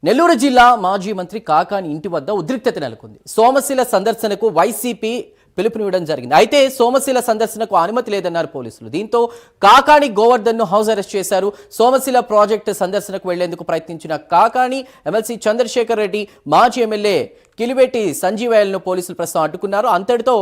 నెల్లూరు జిల్లా మాజీ మంత్రి కాకాని ఇంటి వద్ద ఉద్రిక్తత నెలకొంది. సోమశిల సందర్శనకు వైసీపీ పిలుపునివ్వడం జరిగింది. అయితే సోమశిల సందర్శనకు అనుమతి లేదన్నారు పోలీసులు. దీంతో కాకాని గోవర్ధన్ ను హౌస్ అరెస్ట్ చేశారు. సోమశిల ప్రాజెక్టు సందర్శనకు వెళ్లేందుకు ప్రయత్నించిన కాకాని, ఎమ్మెల్సీ చంద్రశేఖర్ రెడ్డి, మాజీ ఎమ్మెల్యే కిలివేటి సంజీవయ్యలను పోలీసులు ప్రస్తుతం అడ్డుకున్నారు. అంతటితో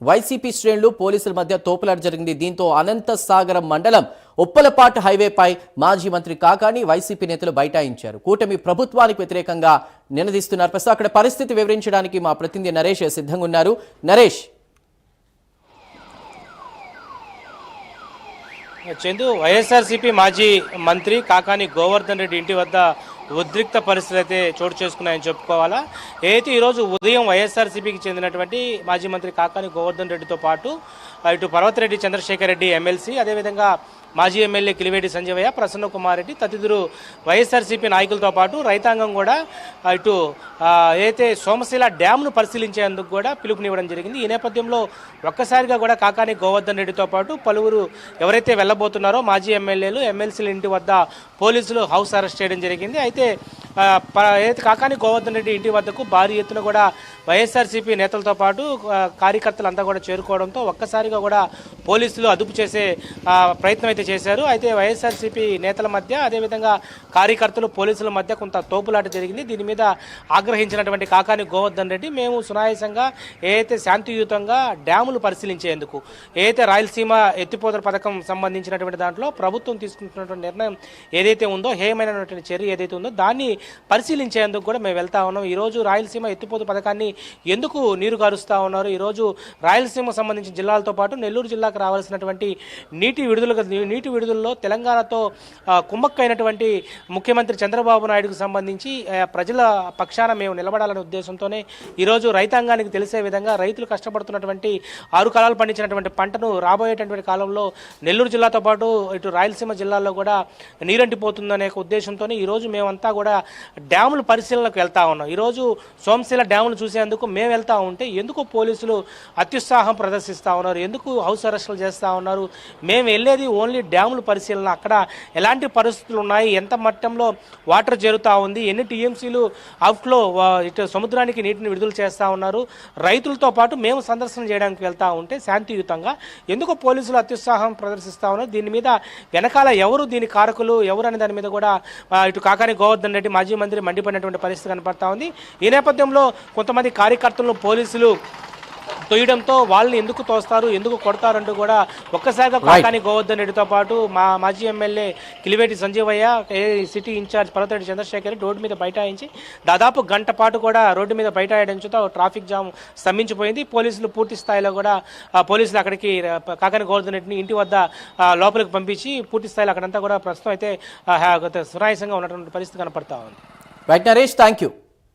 వైసీపీ శ్రేణులు పోలీసుల మధ్య తోపులాట జరిగింది. దీంతో అనంతసాగరం మండలం ఉప్పలపాటు హైవేపై మాజీ మంత్రి కాకాని, వైసీపీ నేతలు బైఠాయించారు. కూటమి ప్రభుత్వానికి వ్యతిరేకంగా నినదిస్తున్నారు. ప్రస్తుతం అక్కడ పరిస్థితి వివరించడానికి మా ప్రతినిధి నరేష్ సిద్ధంగా ఉన్నారు. నరేష్, చందు, వైఎస్ఆర్సీపీ మాజీ మంత్రి కాకాని గోవర్ధన్ రెడ్డి ఇంటి వద్ద ఉద్రిక్త పరిస్థితులు అయితే చోటు చేసుకున్నాయని చెప్పుకోవాలా. అయితే ఈరోజు ఉదయం వైఎస్ఆర్సీపీకి చెందినటువంటి మాజీ మంత్రి కాకాని గోవర్ధన్ రెడ్డితో పాటు ఇటు పర్వతరెడ్డి చంద్రశేఖర్ రెడ్డి ఎమ్మెల్సీ, అదేవిధంగా మాజీ ఎమ్మెల్యే కిలివేటి సంజీవయ్య, ప్రసన్న కుమార్ రెడ్డి తదితరులు వైఎస్ఆర్సీపీ నాయకులతో పాటు రైతాంగం కూడా ఇటు ఏదైతే సోమశిల డ్యామ్ను పరిశీలించేందుకు కూడా పిలుపునివ్వడం జరిగింది. ఈ నేపథ్యంలో ఒక్కసారిగా కూడా కాకాని గోవర్ధన్ రెడ్డితో పాటు పలువురు ఎవరైతే వెళ్ళబోతున్నారో మాజీ ఎమ్మెల్యేలు, ఎమ్మెల్సీల ఇంటి వద్ద పోలీసులు హౌస్ అరెస్ట్ చేయడం జరిగింది. అయితే ఏదైతే కాకాని గోవర్ధన్ రెడ్డి ఇంటి వద్దకు భారీ ఎత్తున కూడా వైఎస్ఆర్సీపీ నేతలతో పాటు కార్యకర్తలు అంతా కూడా చేరుకోవడంతో ఒక్కసారిగా కూడా పోలీసులు అదుపు చేసే ప్రయత్నం అయితే చేశారు. అయితే వైఎస్ఆర్సీపీ నేతల మధ్య, అదేవిధంగా కార్యకర్తలు పోలీసుల మధ్య కొంత తోపులాట జరిగింది. దీని మీద ఆగ్రహించినటువంటి కాకాని గోవర్ధన్ రెడ్డి, మేము సునాయాసంగా ఏదైతే శాంతియుతంగా డ్యాములు పరిశీలించేందుకు, ఏదైతే రాయలసీమ ఎత్తిపోతల పథకం సంబంధించినటువంటి దాంట్లో ప్రభుత్వం తీసుకుంటున్నటువంటి నిర్ణయం ఏదైతే ఉందో, హేయమైనటువంటి చర్య ఏదైతే ఉందో దాన్ని పరిశీలించేందుకు కూడా మేము వెళ్తా ఉన్నాం. ఈరోజు రాయలసీమ ఎత్తిపోత పథకాన్ని ఎందుకు నీరు గారుస్తూ ఉన్నారు, ఈరోజు రాయలసీమ సంబంధించిన జిల్లాలతో పాటు నెల్లూరు జిల్లాకు రావాల్సినటువంటి నీటి విడుదలలో తెలంగాణతో కుమ్మక్కైనటువంటి ముఖ్యమంత్రి చంద్రబాబు నాయుడుకు సంబంధించి ప్రజల పక్షాన మేము నిలబడాలనే ఉద్దేశంతోనే ఈరోజు రైతాంగానికి తెలిసే విధంగా రైతులు కష్టపడుతున్నటువంటి 6 కాలాలు పండించినటువంటి పంటను రాబోయేటటువంటి కాలంలో నెల్లూరు జిల్లాతో పాటు ఇటు రాయలసీమ జిల్లాల్లో కూడా నీరంటిపోతుందనే ఉద్దేశంతో ఈరోజు మేమంతా కూడా డ్యాముల పరిశీలనకు వెళ్తా ఉన్నాం. ఈరోజు సోమశిల డ్యాములు చూసేందుకు మేము వెళ్తా ఉంటే ఎందుకు పోలీసులు అత్యుత్సాహం ప్రదర్శిస్తూ ఉన్నారు, ఎందుకు హౌస్ అరెస్టులు చేస్తూ ఉన్నారు? మేము వెళ్ళేది ఓన్లీ డ్యాముల పరిశీలన, అక్కడ ఎలాంటి పరిస్థితులు ఉన్నాయి, ఎంత మట్టంలో వాటర్ చేరుతూ ఉంది, ఎన్ని టీఎంసీలు అవుట్లో ఇటు సముద్రానికి నీటిని విడుదల చేస్తూ ఉన్నారు, రైతులతో పాటు మేము సందర్శన చేయడానికి వెళ్తూ ఉంటే శాంతియుతంగా ఎందుకు పోలీసులు అత్యుత్సాహం ప్రదర్శిస్తూ ఉన్నారు? దీని మీద వెనకాల ఎవరు దీని కారకులు, ఎవరు అనే దాని మీద కూడా ఇటు కాకాని గోవర్ధన్ రెడ్డి మాజీ మంత్రి మండిపడినటువంటి పరిస్థితి కనపడతా ఉంది. ఈ నేపథ్యంలో కొంతమంది కార్యకర్తలను పోలీసులు తొయ్యడంతో వాళ్ళని ఎందుకు తోస్తారు, ఎందుకు కొడతారంటూ కూడా ఒక్కసారిగా కాకాని గోవర్ధన్ రెడ్డితో పాటు మాజీ MLA Kiliveti Sanjeevaiah, city incharge Parvathareddy Chandrasekhar Reddy road మీద బైఠాయించి దాదాపు గంట పాటు కూడా రోడ్డు మీద బైఠాయించడంతో ట్రాఫిక్ జామ్ స్తంభించిపోయింది. పోలీసులు పూర్తి స్థాయిలో కూడా పోలీసులు అక్కడికి కాకాని గోవర్ధన్ రెడ్డిని ఇంటి వద్ద లోపలికి పంపించి పూర్తి స్థాయిలో అక్కడంతా కూడా ప్రస్తుతం అయితే సునాయాసంగా ఉన్నటువంటి పరిస్థితి కనపడతా ఉంది. Right Naresh, thank you.